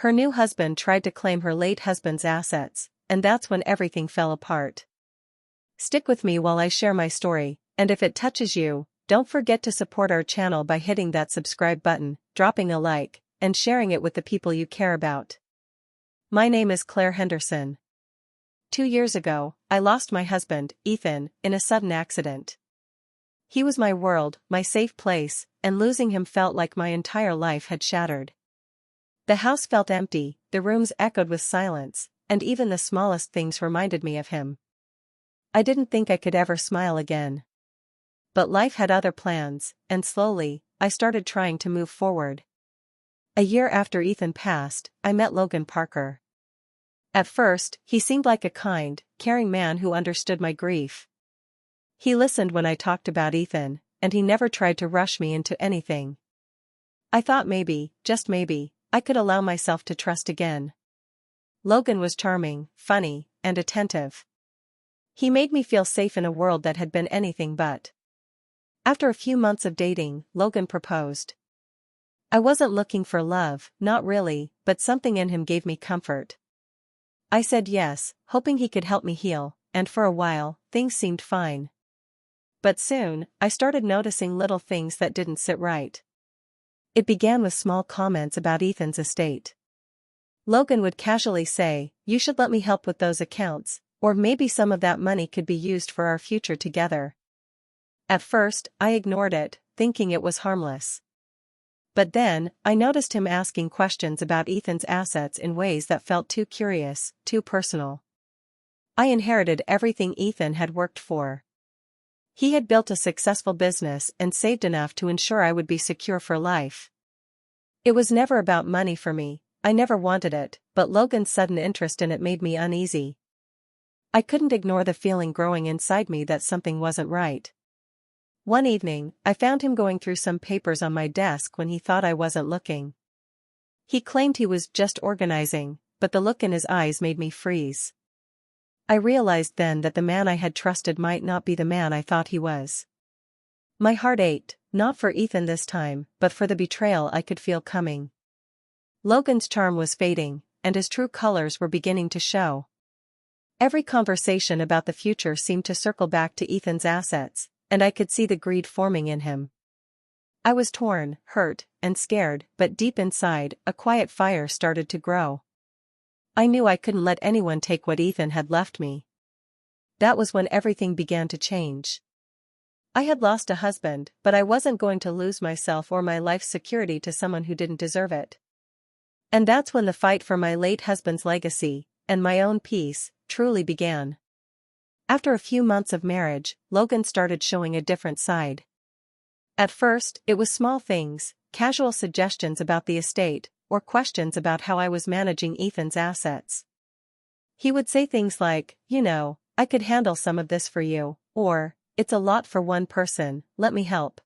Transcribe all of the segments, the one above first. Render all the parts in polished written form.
Her new husband tried to claim her late husband's assets, and that's when everything fell apart. Stick with me while I share my story, and if it touches you, don't forget to support our channel by hitting that subscribe button, dropping a like, and sharing it with the people you care about. My name is Claire Henderson. 2 years ago, I lost my husband, Ethan, in a sudden accident. He was my world, my safe place, and losing him felt like my entire life had shattered. The house felt empty, the rooms echoed with silence, and even the smallest things reminded me of him. I didn't think I could ever smile again. But life had other plans, and slowly, I started trying to move forward. A year after Ethan passed, I met Logan Parker. At first, he seemed like a kind, caring man who understood my grief. He listened when I talked about Ethan, and he never tried to rush me into anything. I thought maybe, just maybe, I could allow myself to trust again. Logan was charming, funny, and attentive. He made me feel safe in a world that had been anything but. After a few months of dating, Logan proposed. I wasn't looking for love, not really, but something in him gave me comfort. I said yes, hoping he could help me heal, and for a while, things seemed fine. But soon, I started noticing little things that didn't sit right. It began with small comments about Ethan's estate. Logan would casually say, "You should let me help with those accounts, or maybe some of that money could be used for our future together." At first, I ignored it, thinking it was harmless. But then, I noticed him asking questions about Ethan's assets in ways that felt too curious, too personal. I inherited everything Ethan had worked for. He had built a successful business and saved enough to ensure I would be secure for life. It was never about money for me, I never wanted it, but Logan's sudden interest in it made me uneasy. I couldn't ignore the feeling growing inside me that something wasn't right. One evening, I found him going through some papers on my desk when he thought I wasn't looking. He claimed he was just organizing, but the look in his eyes made me freeze. I realized then that the man I had trusted might not be the man I thought he was. My heart ached, not for Ethan this time, but for the betrayal I could feel coming. Logan's charm was fading, and his true colors were beginning to show. Every conversation about the future seemed to circle back to Ethan's assets, and I could see the greed forming in him. I was torn, hurt, and scared, but deep inside, a quiet fire started to grow. I knew I couldn't let anyone take what Ethan had left me. That was when everything began to change. I had lost a husband, but I wasn't going to lose myself or my life's security to someone who didn't deserve it. And that's when the fight for my late husband's legacy, and my own peace, truly began. After a few months of marriage, Logan started showing a different side. At first, it was small things, casual suggestions about the estate, or questions about how I was managing Ethan's assets. He would say things like, "I could handle some of this for you," or, "It's a lot for one person, let me help."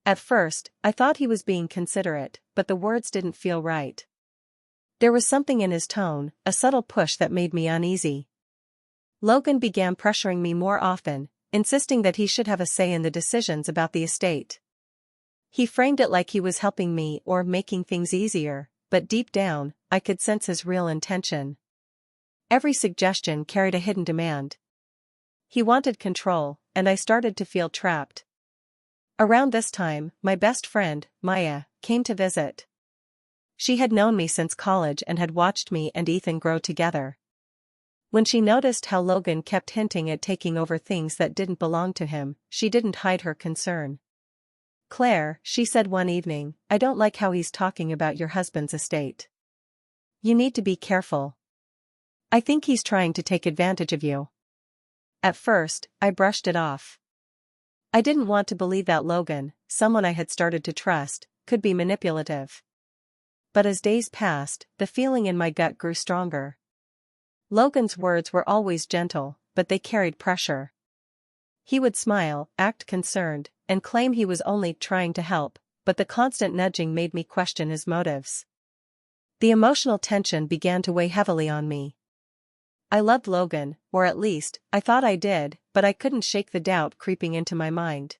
At first, I thought he was being considerate, but the words didn't feel right. There was something in his tone, a subtle push that made me uneasy. Logan began pressuring me more often, insisting that he should have a say in the decisions about the estate. He framed it like he was helping me or making things easier, but deep down, I could sense his real intention. Every suggestion carried a hidden demand. He wanted control, and I started to feel trapped. Around this time, my best friend, Maya, came to visit. She had known me since college and had watched me and Ethan grow together. When she noticed how Logan kept hinting at taking over things that didn't belong to him, she didn't hide her concern. "Claire," she said one evening, "I don't like how he's talking about your husband's estate. You need to be careful. I think he's trying to take advantage of you." At first, I brushed it off. I didn't want to believe that Logan, someone I had started to trust, could be manipulative. But as days passed, the feeling in my gut grew stronger. Logan's words were always gentle, but they carried pressure. He would smile, act concerned, and claim he was only trying to help, but the constant nudging made me question his motives. The emotional tension began to weigh heavily on me. I loved Logan, or at least, I thought I did, but I couldn't shake the doubt creeping into my mind.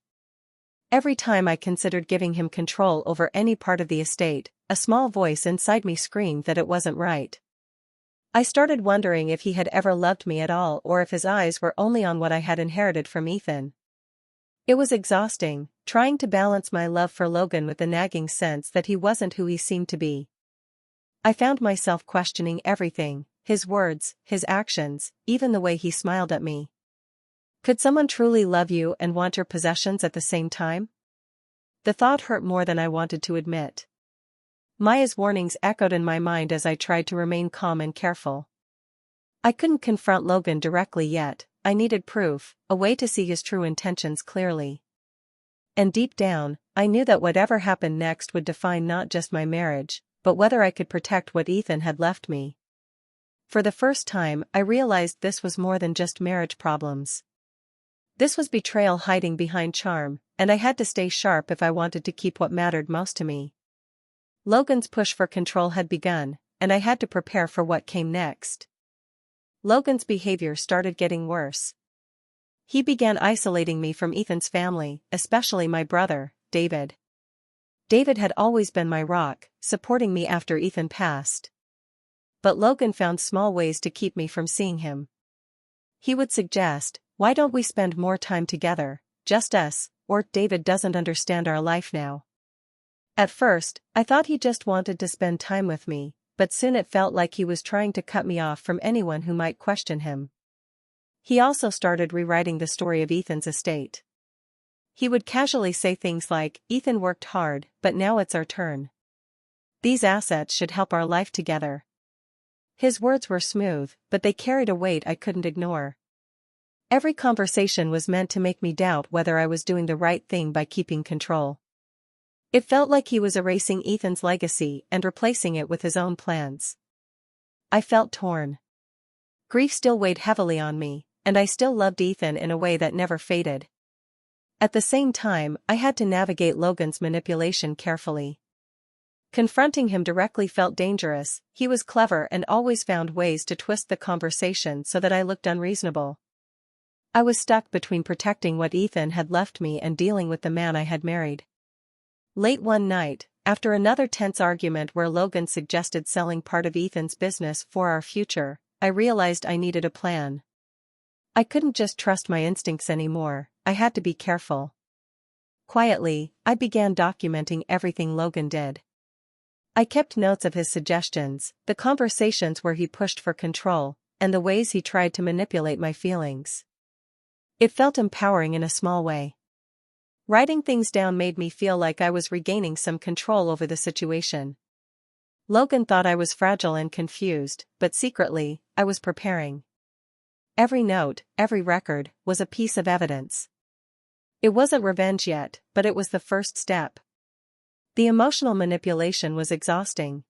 Every time I considered giving him control over any part of the estate, a small voice inside me screamed that it wasn't right. I started wondering if he had ever loved me at all or if his eyes were only on what I had inherited from Ethan. It was exhausting, trying to balance my love for Logan with the nagging sense that he wasn't who he seemed to be. I found myself questioning everything, his words, his actions, even the way he smiled at me. Could someone truly love you and want your possessions at the same time? The thought hurt more than I wanted to admit. Maya's warnings echoed in my mind as I tried to remain calm and careful. I couldn't confront Logan directly yet. I needed proof, a way to see his true intentions clearly. And deep down, I knew that whatever happened next would define not just my marriage, but whether I could protect what Ethan had left me. For the first time, I realized this was more than just marriage problems. This was betrayal hiding behind charm, and I had to stay sharp if I wanted to keep what mattered most to me. Logan's push for control had begun, and I had to prepare for what came next. Logan's behavior started getting worse. He began isolating me from Ethan's family, especially my brother, David. David had always been my rock, supporting me after Ethan passed. But Logan found small ways to keep me from seeing him. He would suggest, "Why don't we spend more time together, just us, or David doesn't understand our life now." At first, I thought he just wanted to spend time with me, but soon it felt like he was trying to cut me off from anyone who might question him. He also started rewriting the story of Ethan's estate. He would casually say things like, "Ethan worked hard, but now it's our turn. These assets should help our life together." His words were smooth, but they carried a weight I couldn't ignore. Every conversation was meant to make me doubt whether I was doing the right thing by keeping control. It felt like he was erasing Ethan's legacy and replacing it with his own plans. I felt torn. Grief still weighed heavily on me, and I still loved Ethan in a way that never faded. At the same time, I had to navigate Logan's manipulation carefully. Confronting him directly felt dangerous. He was clever and always found ways to twist the conversation so that I looked unreasonable. I was stuck between protecting what Ethan had left me and dealing with the man I had married. Late one night, after another tense argument where Logan suggested selling part of Ethan's business for our future, I realized I needed a plan. I couldn't just trust my instincts anymore, I had to be careful. Quietly, I began documenting everything Logan did. I kept notes of his suggestions, the conversations where he pushed for control, and the ways he tried to manipulate my feelings. It felt empowering in a small way. Writing things down made me feel like I was regaining some control over the situation. Logan thought I was fragile and confused, but secretly, I was preparing. Every note, every record, was a piece of evidence. It wasn't revenge yet, but it was the first step. The emotional manipulation was exhausting.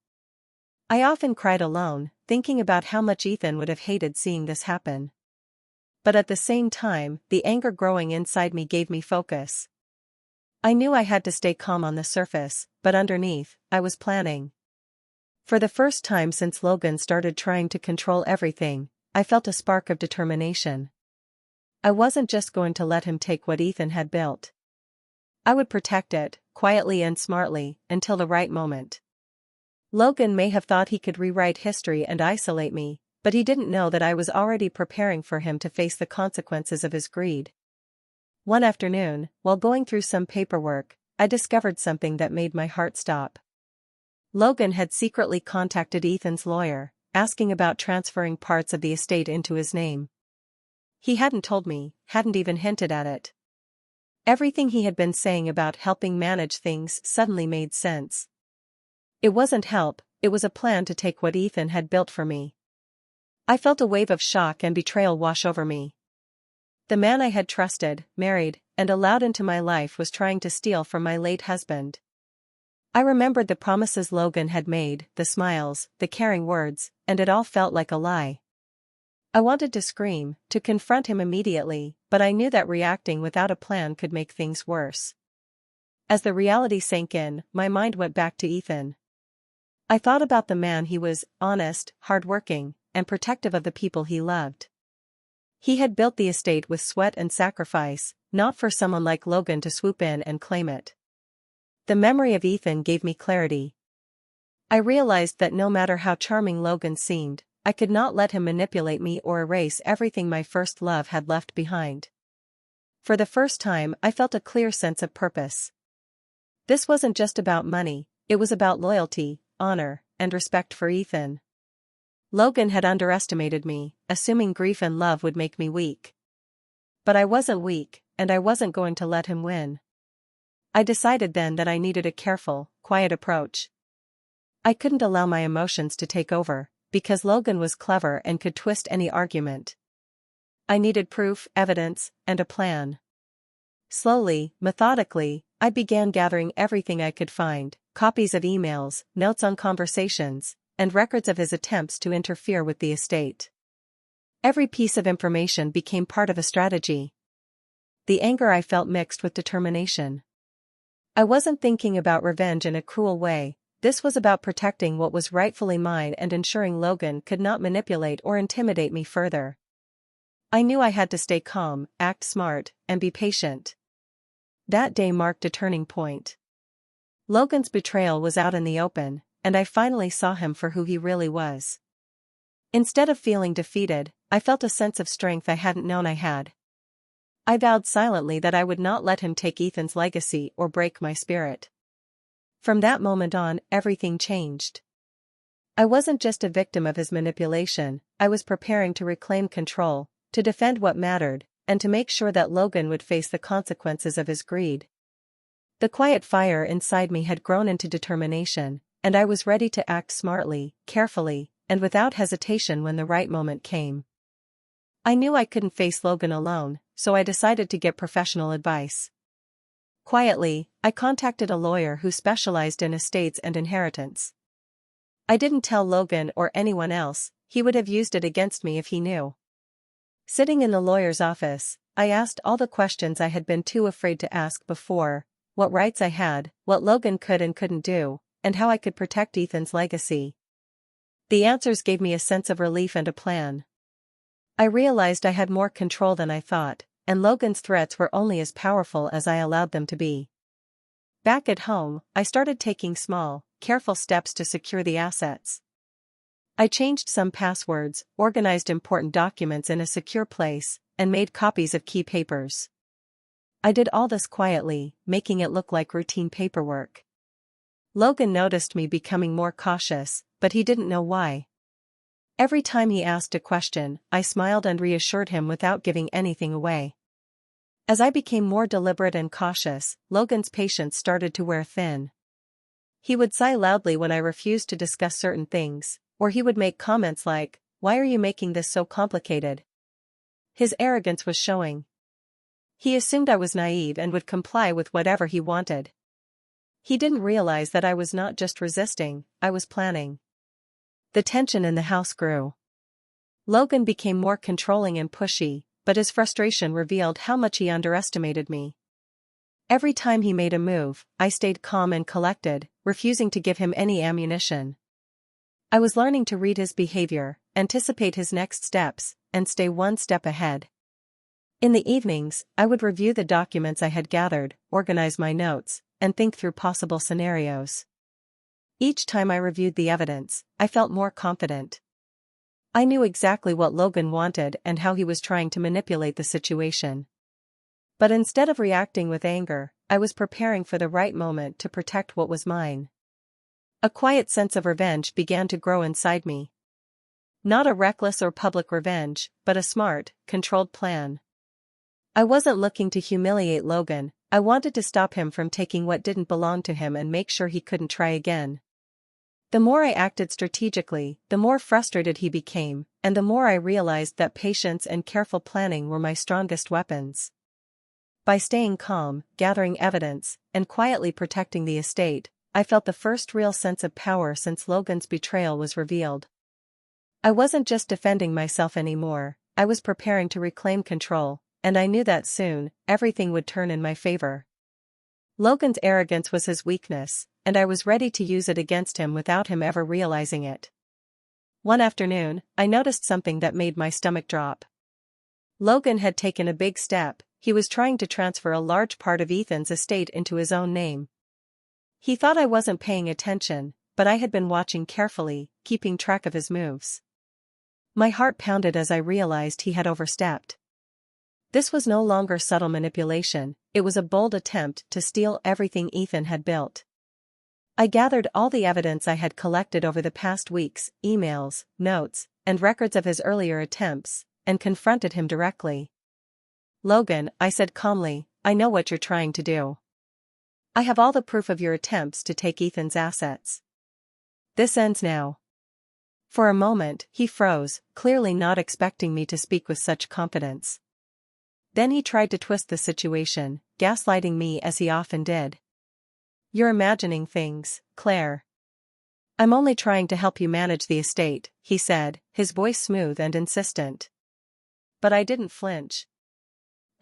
I often cried alone, thinking about how much Ethan would have hated seeing this happen. But at the same time, the anger growing inside me gave me focus. I knew I had to stay calm on the surface, but underneath, I was planning. For the first time since Logan started trying to control everything, I felt a spark of determination. I wasn't just going to let him take what Ethan had built. I would protect it, quietly and smartly, until the right moment. Logan may have thought he could rewrite history and isolate me, but he didn't know that I was already preparing for him to face the consequences of his greed. One afternoon, while going through some paperwork, I discovered something that made my heart stop. Logan had secretly contacted Ethan's lawyer, asking about transferring parts of the estate into his name. He hadn't told me, hadn't even hinted at it. Everything he had been saying about helping manage things suddenly made sense. It wasn't help, it was a plan to take what Ethan had built for me. I felt a wave of shock and betrayal wash over me. The man I had trusted, married, and allowed into my life was trying to steal from my late husband. I remembered the promises Logan had made, the smiles, the caring words, and it all felt like a lie. I wanted to scream, to confront him immediately, but I knew that reacting without a plan could make things worse. As the reality sank in, my mind went back to Ethan. I thought about the man he was, honest, hardworking, and protective of the people he loved. He had built the estate with sweat and sacrifice, not for someone like Logan to swoop in and claim it. The memory of Ethan gave me clarity. I realized that no matter how charming Logan seemed, I could not let him manipulate me or erase everything my first love had left behind. For the first time, I felt a clear sense of purpose. This wasn't just about money, it was about loyalty, honor, and respect for Ethan. Logan had underestimated me, assuming grief and love would make me weak. But I wasn't weak, and I wasn't going to let him win. I decided then that I needed a careful, quiet approach. I couldn't allow my emotions to take over, because Logan was clever and could twist any argument. I needed proof, evidence, and a plan. Slowly, methodically, I began gathering everything I could find: copies of emails, notes on conversations, and records of his attempts to interfere with the estate. Every piece of information became part of a strategy. The anger I felt mixed with determination. I wasn't thinking about revenge in a cruel way, this was about protecting what was rightfully mine and ensuring Logan could not manipulate or intimidate me further. I knew I had to stay calm, act smart, and be patient. That day marked a turning point. Logan's betrayal was out in the open, and I finally saw him for who he really was. Instead of feeling defeated, I felt a sense of strength I hadn't known I had. I vowed silently that I would not let him take Ethan's legacy or break my spirit. From that moment on, everything changed. I wasn't just a victim of his manipulation, I was preparing to reclaim control, to defend what mattered, and to make sure that Logan would face the consequences of his greed. The quiet fire inside me had grown into determination, and I was ready to act smartly, carefully, and without hesitation when the right moment came. I knew I couldn't face Logan alone, so I decided to get professional advice. Quietly, I contacted a lawyer who specialized in estates and inheritance. I didn't tell Logan or anyone else, he would have used it against me if he knew. Sitting in the lawyer's office, I asked all the questions I had been too afraid to ask before: what rights I had, what Logan could and couldn't do, and how I could protect Ethan's legacy. The answers gave me a sense of relief and a plan. I realized I had more control than I thought, and Logan's threats were only as powerful as I allowed them to be. Back at home, I started taking small, careful steps to secure the assets. I changed some passwords, organized important documents in a secure place, and made copies of key papers. I did all this quietly, making it look like routine paperwork. Logan noticed me becoming more cautious, but he didn't know why. Every time he asked a question, I smiled and reassured him without giving anything away. As I became more deliberate and cautious, Logan's patience started to wear thin. He would sigh loudly when I refused to discuss certain things, or he would make comments like, "Why are you making this so complicated?" His arrogance was showing. He assumed I was naive and would comply with whatever he wanted. He didn't realize that I was not just resisting, I was planning. The tension in the house grew. Logan became more controlling and pushy, but his frustration revealed how much he underestimated me. Every time he made a move, I stayed calm and collected, refusing to give him any ammunition. I was learning to read his behavior, anticipate his next steps, and stay one step ahead. In the evenings, I would review the documents I had gathered, organize my notes, and think through possible scenarios. Each time I reviewed the evidence, I felt more confident. I knew exactly what Logan wanted and how he was trying to manipulate the situation. But instead of reacting with anger, I was preparing for the right moment to protect what was mine. A quiet sense of revenge began to grow inside me. Not a reckless or public revenge, but a smart, controlled plan. I wasn't looking to humiliate Logan, I wanted to stop him from taking what didn't belong to him and make sure he couldn't try again. The more I acted strategically, the more frustrated he became, and the more I realized that patience and careful planning were my strongest weapons. By staying calm, gathering evidence, and quietly protecting the estate, I felt the first real sense of power since Logan's betrayal was revealed. I wasn't just defending myself anymore, I was preparing to reclaim control, and I knew that soon, everything would turn in my favor. Logan's arrogance was his weakness, and I was ready to use it against him without him ever realizing it. One afternoon, I noticed something that made my stomach drop. Logan had taken a big step, he was trying to transfer a large part of Ethan's estate into his own name. He thought I wasn't paying attention, but I had been watching carefully, keeping track of his moves. My heart pounded as I realized he had overstepped. This was no longer subtle manipulation, it was a bold attempt to steal everything Ethan had built. I gathered all the evidence I had collected over the past weeks, emails, notes, and records of his earlier attempts, and confronted him directly. "Logan," I said calmly, "I know what you're trying to do. I have all the proof of your attempts to take Ethan's assets. This ends now." For a moment, he froze, clearly not expecting me to speak with such confidence. Then he tried to twist the situation, gaslighting me as he often did. "You're imagining things, Claire. I'm only trying to help you manage the estate," he said, his voice smooth and insistent. But I didn't flinch.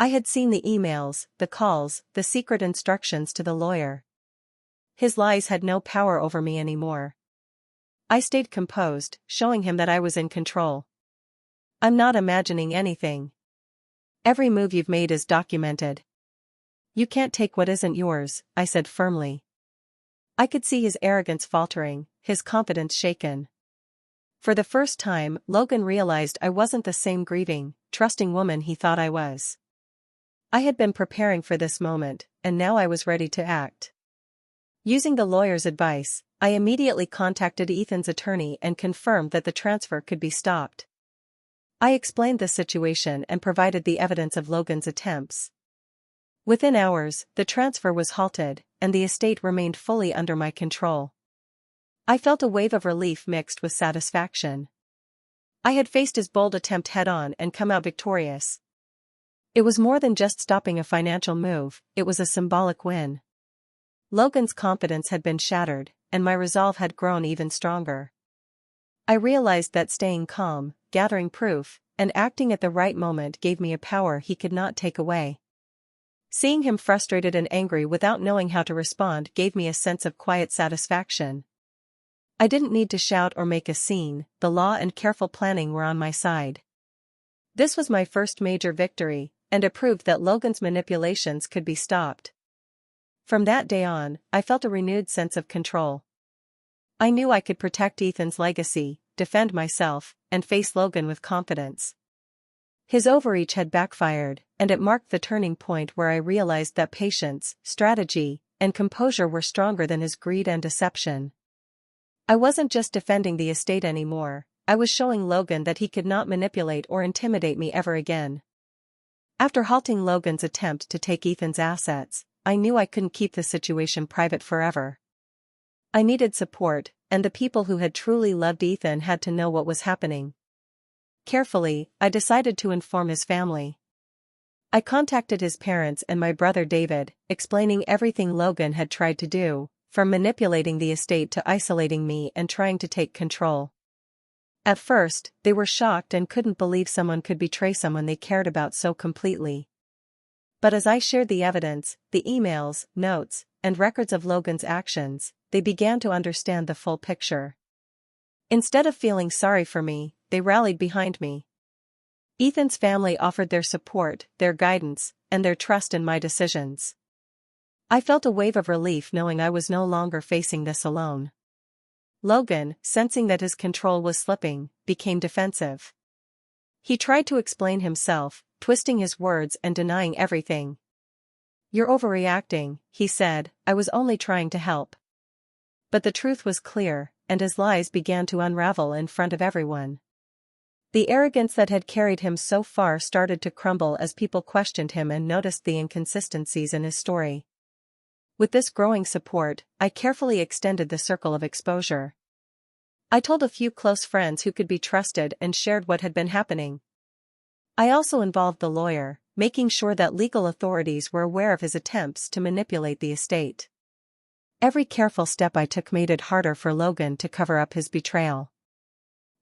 I had seen the emails, the calls, the secret instructions to the lawyer. His lies had no power over me anymore. I stayed composed, showing him that I was in control. "I'm not imagining anything. Every move you've made is documented. You can't take what isn't yours," I said firmly. I could see his arrogance faltering, his confidence shaken. For the first time, Logan realized I wasn't the same grieving, trusting woman he thought I was. I had been preparing for this moment, and now I was ready to act. Using the lawyer's advice, I immediately contacted Ethan's attorney and confirmed that the transfer could be stopped. I explained the situation and provided the evidence of Logan's attempts. Within hours, the transfer was halted, and the estate remained fully under my control. I felt a wave of relief mixed with satisfaction. I had faced his bold attempt head-on and come out victorious. It was more than just stopping a financial move, it was a symbolic win. Logan's confidence had been shattered, and my resolve had grown even stronger. I realized that staying calm, gathering proof, and acting at the right moment gave me a power he could not take away. Seeing him frustrated and angry without knowing how to respond gave me a sense of quiet satisfaction. I didn't need to shout or make a scene, the law and careful planning were on my side. This was my first major victory, and it proved that Logan's manipulations could be stopped. From that day on, I felt a renewed sense of control. I knew I could protect Ethan's legacy, defend myself, and face Logan with confidence. His overreach had backfired, and it marked the turning point where I realized that patience, strategy, and composure were stronger than his greed and deception. I wasn't just defending the estate anymore, I was showing Logan that he could not manipulate or intimidate me ever again. After halting Logan's attempt to take Ethan's assets, I knew I couldn't keep the situation private forever. I needed support, and the people who had truly loved Ethan had to know what was happening. Carefully, I decided to inform his family. I contacted his parents and my brother David, explaining everything Logan had tried to do, from manipulating the estate to isolating me and trying to take control. At first, they were shocked and couldn't believe someone could betray someone they cared about so completely. But as I shared the evidence, the emails, notes, and records of Logan's actions, they began to understand the full picture. Instead of feeling sorry for me, they rallied behind me. Ethan's family offered their support, their guidance, and their trust in my decisions. I felt a wave of relief knowing I was no longer facing this alone. Logan, sensing that his control was slipping, became defensive. He tried to explain himself, twisting his words and denying everything. "You're overreacting," he said, "I was only trying to help." But the truth was clear, and his lies began to unravel in front of everyone. The arrogance that had carried him so far started to crumble as people questioned him and noticed the inconsistencies in his story. With this growing support, I carefully extended the circle of exposure. I told a few close friends who could be trusted and shared what had been happening. I also involved the lawyer, making sure that legal authorities were aware of his attempts to manipulate the estate. Every careful step I took made it harder for Logan to cover up his betrayal.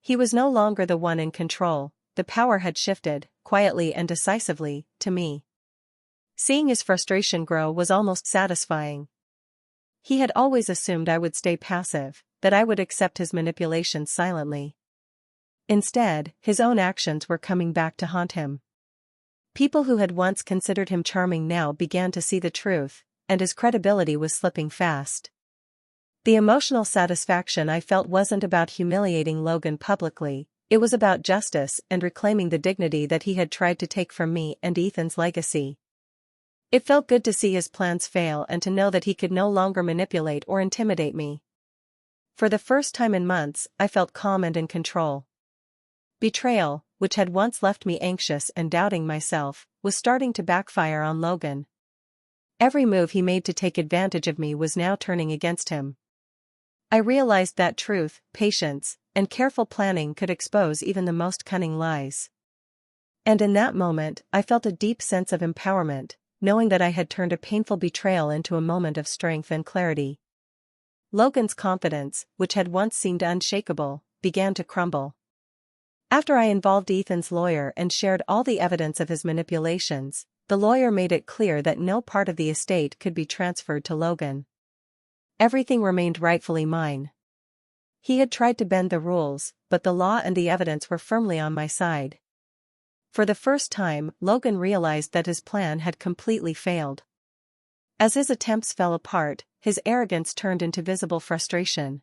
He was no longer the one in control, the power had shifted, quietly and decisively, to me. Seeing his frustration grow was almost satisfying. He had always assumed I would stay passive, that I would accept his manipulations silently. Instead, his own actions were coming back to haunt him. People who had once considered him charming now began to see the truth, and his credibility was slipping fast. The emotional satisfaction I felt wasn't about humiliating Logan publicly, it was about justice and reclaiming the dignity that he had tried to take from me and Ethan's legacy. It felt good to see his plans fail and to know that he could no longer manipulate or intimidate me. For the first time in months, I felt calm and in control. Betrayal, which had once left me anxious and doubting myself, was starting to backfire on Logan. Every move he made to take advantage of me was now turning against him. I realized that truth, patience, and careful planning could expose even the most cunning lies. And in that moment, I felt a deep sense of empowerment, knowing that I had turned a painful betrayal into a moment of strength and clarity. Logan's confidence, which had once seemed unshakable, began to crumble. After I involved Ethan's lawyer and shared all the evidence of his manipulations, the lawyer made it clear that no part of the estate could be transferred to Logan. Everything remained rightfully mine. He had tried to bend the rules, but the law and the evidence were firmly on my side. For the first time, Logan realized that his plan had completely failed. As his attempts fell apart, his arrogance turned into visible frustration.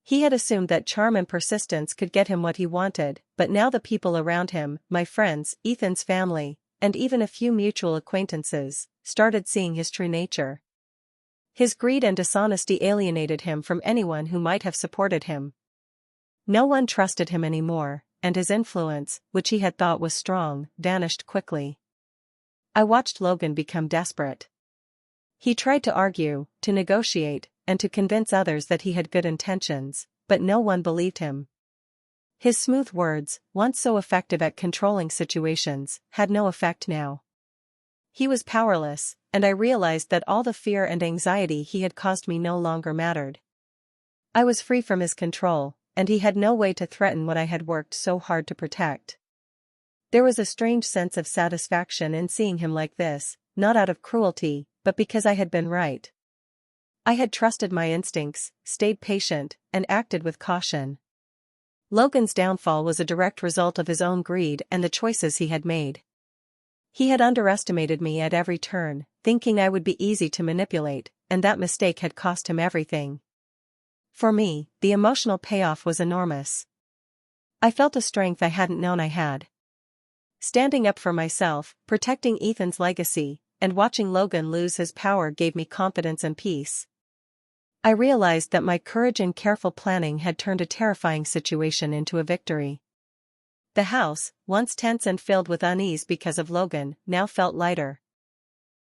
He had assumed that charm and persistence could get him what he wanted, but now the people around him, my friends, Ethan's family, and even a few mutual acquaintances, started seeing his true nature. His greed and dishonesty alienated him from anyone who might have supported him. No one trusted him anymore, and his influence, which he had thought was strong, vanished quickly. I watched Logan become desperate. He tried to argue, to negotiate, and to convince others that he had good intentions, but no one believed him. His smooth words, once so effective at controlling situations, had no effect now. He was powerless, and I realized that all the fear and anxiety he had caused me no longer mattered. I was free from his control, and he had no way to threaten what I had worked so hard to protect. There was a strange sense of satisfaction in seeing him like this, not out of cruelty, but because I had been right. I had trusted my instincts, stayed patient, and acted with caution. Logan's downfall was a direct result of his own greed and the choices he had made. He had underestimated me at every turn, thinking I would be easy to manipulate, and that mistake had cost him everything. For me, the emotional payoff was enormous. I felt a strength I hadn't known I had. Standing up for myself, protecting Ethan's legacy, and watching Logan lose his power gave me confidence and peace. I realized that my courage and careful planning had turned a terrifying situation into a victory. The house, once tense and filled with unease because of Logan, now felt lighter.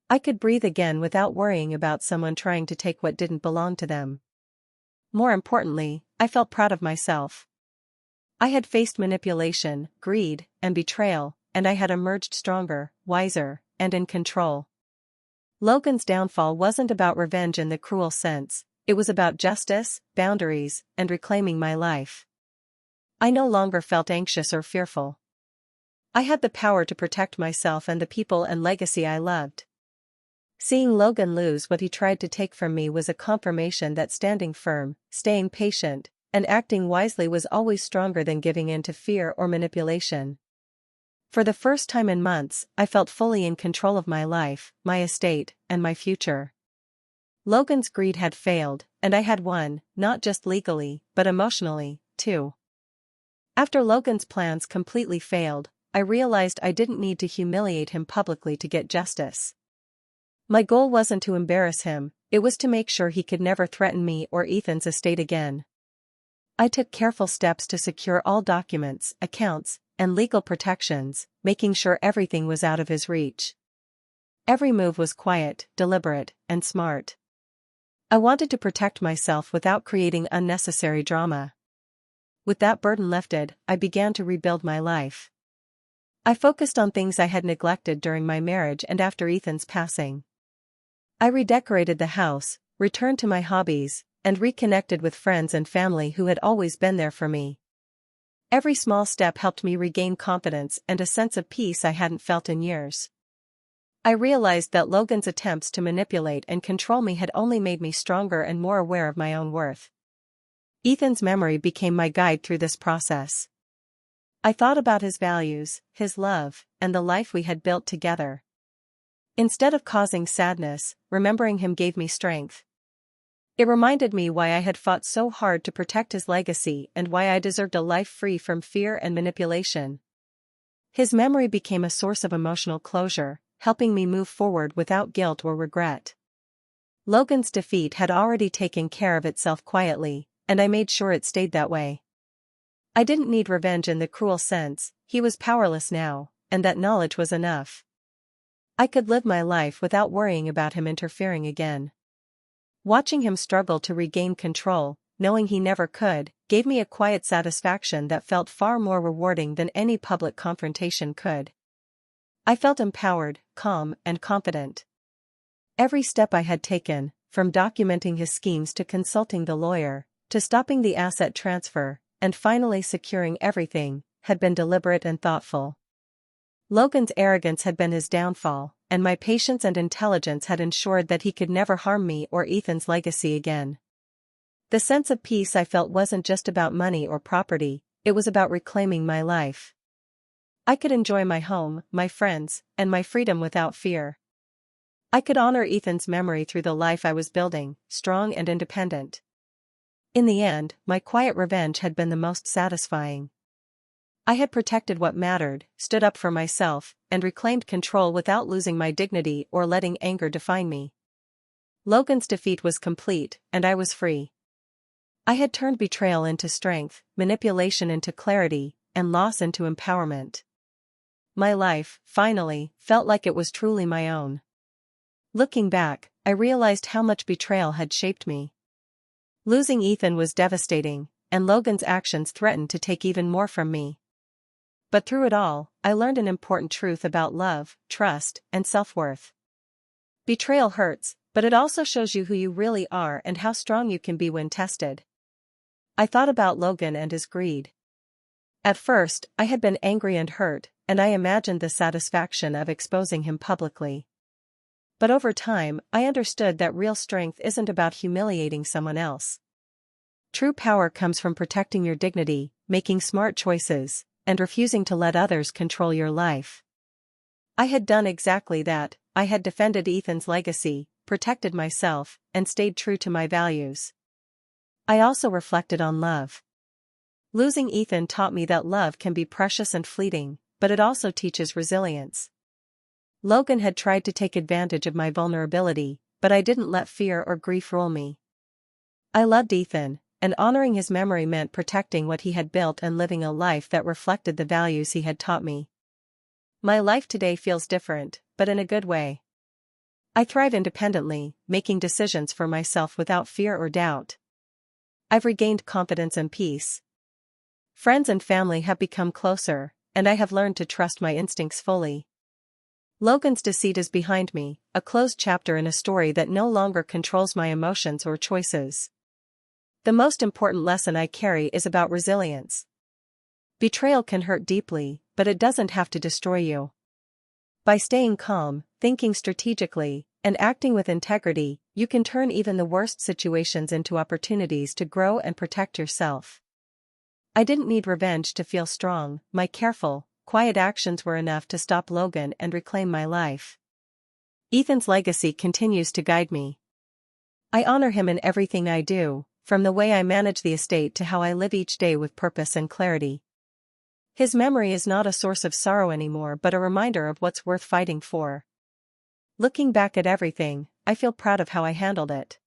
I could breathe again without worrying about someone trying to take what didn't belong to them. More importantly, I felt proud of myself. I had faced manipulation, greed, and betrayal, and I had emerged stronger, wiser, and in control. Logan's downfall wasn't about revenge in the cruel sense, it was about justice, boundaries, and reclaiming my life. I no longer felt anxious or fearful. I had the power to protect myself and the people and legacy I loved. Seeing Logan lose what he tried to take from me was a confirmation that standing firm, staying patient, and acting wisely was always stronger than giving in to fear or manipulation. For the first time in months, I felt fully in control of my life, my estate, and my future. Logan's greed had failed, and I had won, not just legally, but emotionally, too. After Logan's plans completely failed, I realized I didn't need to humiliate him publicly to get justice. My goal wasn't to embarrass him, it was to make sure he could never threaten me or Ethan's estate again. I took careful steps to secure all documents, accounts, and legal protections, making sure everything was out of his reach. Every move was quiet, deliberate, and smart. I wanted to protect myself without creating unnecessary drama. With that burden lifted, I began to rebuild my life. I focused on things I had neglected during my marriage and after Ethan's passing. I redecorated the house, returned to my hobbies, and reconnected with friends and family who had always been there for me. Every small step helped me regain confidence and a sense of peace I hadn't felt in years. I realized that Logan's attempts to manipulate and control me had only made me stronger and more aware of my own worth. Ethan's memory became my guide through this process. I thought about his values, his love, and the life we had built together. Instead of causing sadness, remembering him gave me strength. It reminded me why I had fought so hard to protect his legacy and why I deserved a life free from fear and manipulation. His memory became a source of emotional closure, helping me move forward without guilt or regret. Logan's defeat had already taken care of itself quietly, and I made sure it stayed that way. I didn't need revenge in the cruel sense, he was powerless now, and that knowledge was enough. I could live my life without worrying about him interfering again. Watching him struggle to regain control, knowing he never could, gave me a quiet satisfaction that felt far more rewarding than any public confrontation could. I felt empowered, calm, and confident. Every step I had taken, from documenting his schemes to consulting the lawyer, to stopping the asset transfer, and finally securing everything, had been deliberate and thoughtful. Logan's arrogance had been his downfall, and my patience and intelligence had ensured that he could never harm me or Ethan's legacy again. The sense of peace I felt wasn't just about money or property, it was about reclaiming my life. I could enjoy my home, my friends, and my freedom without fear. I could honor Ethan's memory through the life I was building, strong and independent. In the end, my quiet revenge had been the most satisfying. I had protected what mattered, stood up for myself, and reclaimed control without losing my dignity or letting anger define me. Logan's defeat was complete, and I was free. I had turned betrayal into strength, manipulation into clarity, and loss into empowerment. My life, finally, felt like it was truly my own. Looking back, I realized how much betrayal had shaped me. Losing Ethan was devastating, and Logan's actions threatened to take even more from me. But through it all, I learned an important truth about love, trust, and self-worth. Betrayal hurts, but it also shows you who you really are and how strong you can be when tested. I thought about Logan and his greed. At first, I had been angry and hurt, and I imagined the satisfaction of exposing him publicly. But over time, I understood that real strength isn't about humiliating someone else. True power comes from protecting your dignity, making smart choices, and refusing to let others control your life. I had done exactly that. I had defended Ethan's legacy, protected myself, and stayed true to my values. I also reflected on love. Losing Ethan taught me that love can be precious and fleeting, but it also teaches resilience. Logan had tried to take advantage of my vulnerability, but I didn't let fear or grief rule me. I loved Ethan, and honoring his memory meant protecting what he had built and living a life that reflected the values he had taught me. My life today feels different, but in a good way. I thrive independently, making decisions for myself without fear or doubt. I've regained confidence and peace. Friends and family have become closer, and I have learned to trust my instincts fully. Logan's deceit is behind me, a closed chapter in a story that no longer controls my emotions or choices. The most important lesson I carry is about resilience. Betrayal can hurt deeply, but it doesn't have to destroy you. By staying calm, thinking strategically, and acting with integrity, you can turn even the worst situations into opportunities to grow and protect yourself. I didn't need revenge to feel strong. My careful, quiet actions were enough to stop Logan and reclaim my life. Ethan's legacy continues to guide me. I honor him in everything I do, from the way I manage the estate to how I live each day with purpose and clarity. His memory is not a source of sorrow anymore but a reminder of what's worth fighting for. Looking back at everything, I feel proud of how I handled it.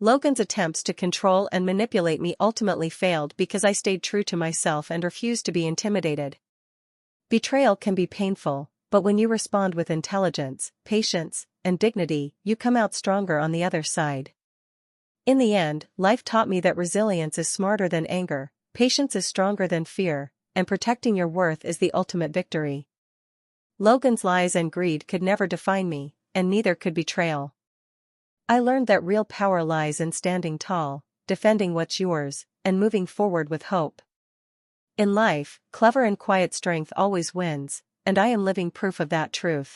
Logan's attempts to control and manipulate me ultimately failed because I stayed true to myself and refused to be intimidated. Betrayal can be painful, but when you respond with intelligence, patience, and dignity, you come out stronger on the other side. In the end, life taught me that resilience is smarter than anger, patience is stronger than fear, and protecting your worth is the ultimate victory. Logan's lies and greed could never define me, and neither could betrayal. I learned that real power lies in standing tall, defending what's yours, and moving forward with hope. In life, clever and quiet strength always wins, and I am living proof of that truth.